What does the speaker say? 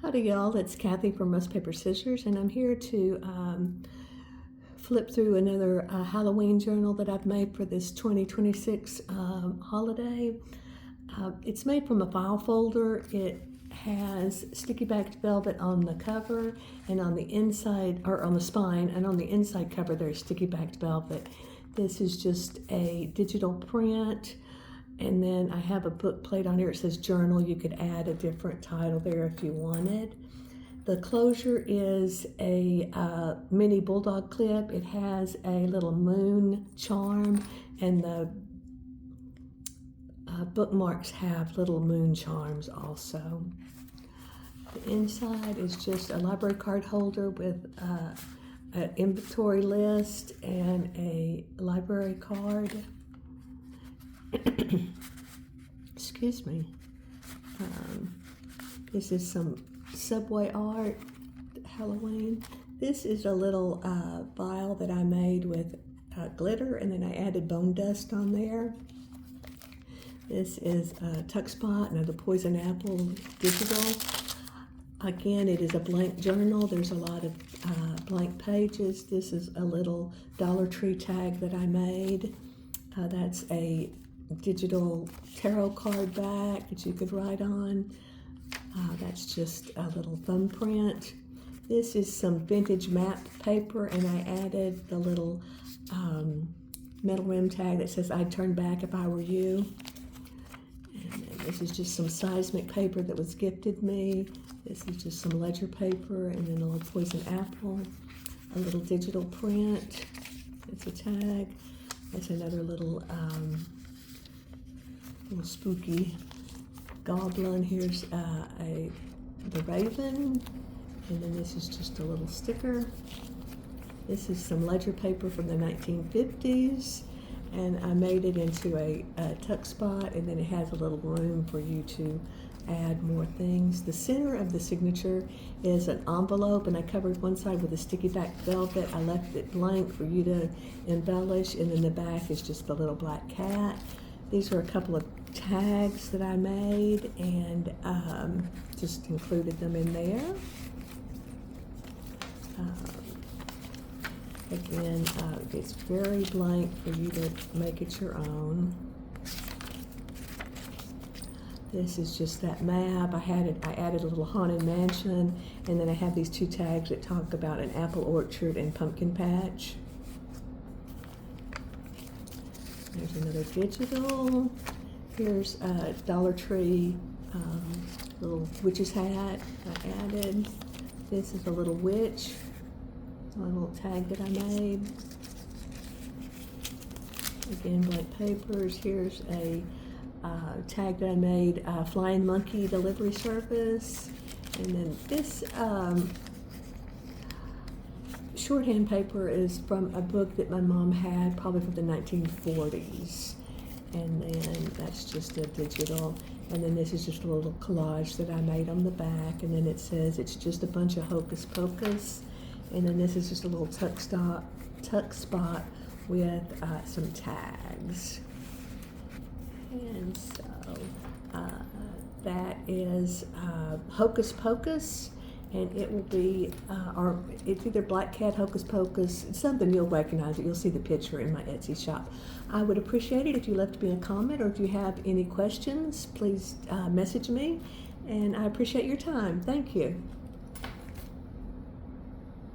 Howdy y'all, it's Kathy from RustPaperScissors, and I'm here to flip through another Halloween journal that I've made for this 2026 holiday. It's made from a file folder. It has sticky backed velvet on the cover and on the inside, or on the spine, and on the inside cover there's sticky backed velvet. This is just a digital print. And then I have a book plate on here. It says journal. You could add a different title there if you wanted. The closure is a mini bulldog clip. It has a little moon charm, and the bookmarks have little moon charms also. The inside is just a library card holder with an inventory list and a library card. Excuse me. This is some subway art, Halloween. This is a little vial that I made with glitter, and then I added bone dust on there. This is a tuck spot and the poison apple digital. Again, it is a blank journal. There's a lot of blank pages. This is a little Dollar Tree tag that I made. That's a digital tarot card back that you could write on. That's just a little thumbprint. This is some vintage map paper, and I added the little metal rim tag that says I'd turn back if I were you. And then this is just some seismic paper that was gifted me. This is just some ledger paper, and then a little poison apple, a little digital print. It's a tag. That's another little spooky goblin. Here's the raven, and then this is just a little sticker. This is some ledger paper from the 1950s, and I made it into a tuck spot, and then it has a little room for you to add more things. The center of the signature is an envelope, and I covered one side with a sticky back velvet. I left it blank for you to embellish, and then the back is just the little black cat. These are a couple of tags that I made, and just included them in there. Again, it's very blank for you to make it your own. This is just that map. I added a little haunted mansion, and then I have these two tags that talk about an apple orchard and pumpkin patch. There's another digital. Here's a Dollar Tree little witch's hat I added. This is a little witch, a little tag that I made. Again, blank papers. Here's a tag that I made, Flying Monkey Delivery Service. And then this shorthand paper is from a book that my mom had, probably from the 1940s. And then that's just a digital. And then this is just a little collage that I made on the back. And then it says it's just a bunch of Hocus Pocus. And then this is just a little tuck spot with some tags. And so that is Hocus Pocus, and it will be, or it's either Black Cat Hocus Pocus. It's something you'll recognize it. You'll see the picture in my Etsy shop. I would appreciate it if you left me a comment, or if you have any questions, please message me, and I appreciate your time. Thank you.